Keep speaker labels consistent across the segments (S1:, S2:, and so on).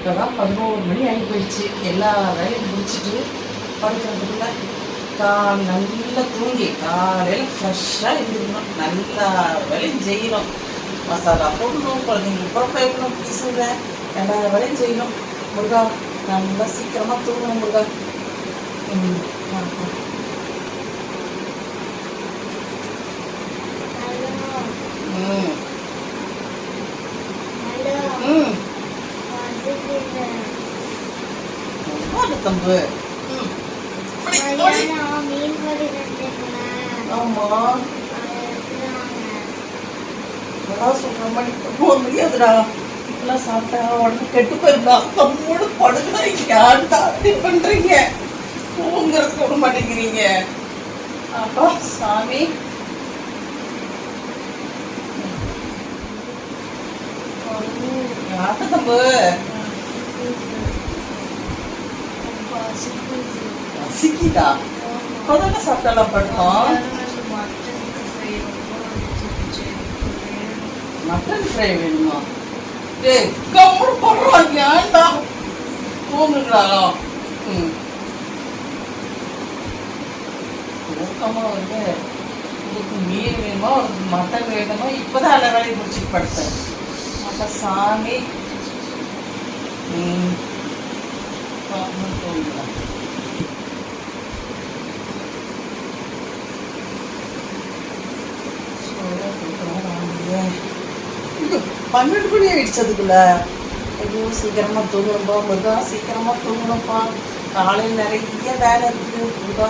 S1: இப்போதான் 11 மணி ஆகி போயிடுச்சு. எல்லா வேலையும் முடிச்சுட்டு படுக்கிறதுக்குள்ள நல்லா தூங்கி காலையில் ஃப்ரெஷ்ஷாக இருந்துக்கணும். நல்லா வேலையும் செய்யணும். மசாலா போடணும், குழந்தைங்களுக்கு குழம்பு வைக்கணும், பீசுங்க எல்லா வேலையும் செய்யணும். முருகா நல்லா சீக்கிரமாக தூங்கணும் முருகா. தம்பு ஆமா சொல்ற மாதிரி போக முடியாதுடா. இப்பெல்லாம் சாப்பிட்டா உடனே கெட்டு போயிருந்தா தம்மோடு படுக்கிறா. யாருடா அப்படி பண்றீங்க? தூங்குறது போட மாட்டேங்கிறீங்க. அப்பா சாமி யார்கிட்ட தம்பு சிக்கிட்டா இப்போதானே சாப்பிட்டாலாம் பட்டோம். மட்டன் ஃப்ரை வேணுமா? டேய் கம்முடு போடுறாங்க. ஏன்டா தூங்குங்களா? தூக்கமாக வந்து உங்களுக்கு மீன் வேணுமா, உங்களுக்கு மட்டன் வேணுமா? இப்போதான் எல்லா வேலையும் முடிச்சுட்டு படுத்தேன். அப்போ சாமி தூங்கலாம். 12 மணி ஆயிடுச்சு. அதுக்குள்ள ஐயோ சீக்கிரமா தூங்கணும்பா முருகா, சீக்கிரமா தூங்கணும்ப்பா. காலையில் நிறைய வேலை இருக்குது முருகா.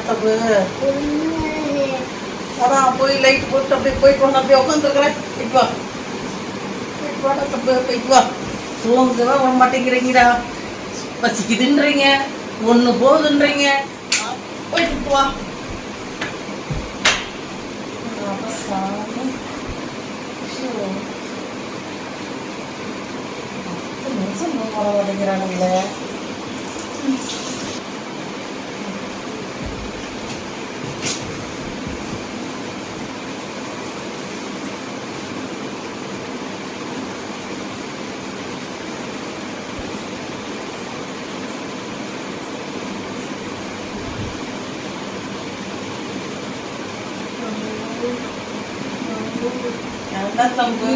S1: தப்பு அதான் போய் லைட் போட்டு அப்படியே போயிட்டு வாங்க. அப்படியே உட்காந்துருக்குறேன். போயிட்டு வா போயிட்டு வாடா தப்பு, போயிட்டு வா. தூங்கவே வர மாட்டேங்கிறீங்கடா. பசிக்குதுன்றீங்க, ஒன்று போகுதுன்றீங்க. போயிட்டு வா சாமி. 10 நிமிஷம் போக மாட்டேங்கிறானுங்களே. என்ன தம்பு?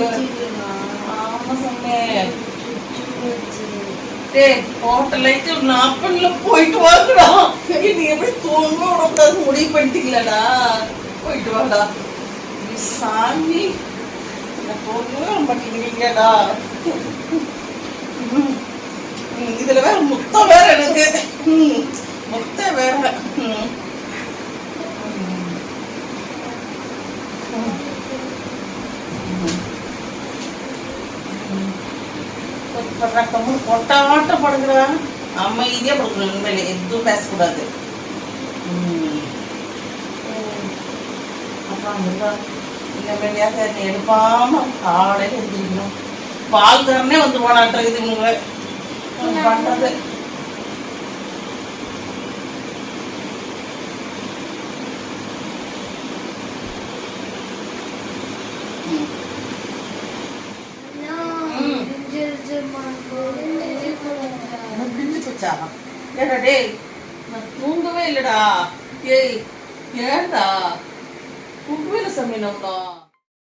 S1: ஆமா சொன்னேன். ஹோட்டல் லைட்டு நாப்பன்ல போயிட்டு வாங்கடா. நீ எப்படி தூங்க விடக்கூடாது முடிவு பண்ணிட்டீங்களா? போயிட்டு வாடா. சாமி போகவே மாட்டேங்கிறீங்களா? இதுல வேற முத்தம் வேற எனக்கு. முத்தம் வேற. பொட்டாட்ட படுக்கிறான். அமைதியா படுக்கணும். உண்மையில எதுவும் பேசக்கூடாது. அப்புறம் இனிமேலையாக எடுப்பாம காலையில எழுந்திரிக்கணும். பால்காரனே வந்து போனாட்டுறது இவங்க பண்றது. டேய் நான் தூங்கவே இல்லடா. ஏய் ஏன்டா தூங்கவே இல்லை சாமி. நம்ம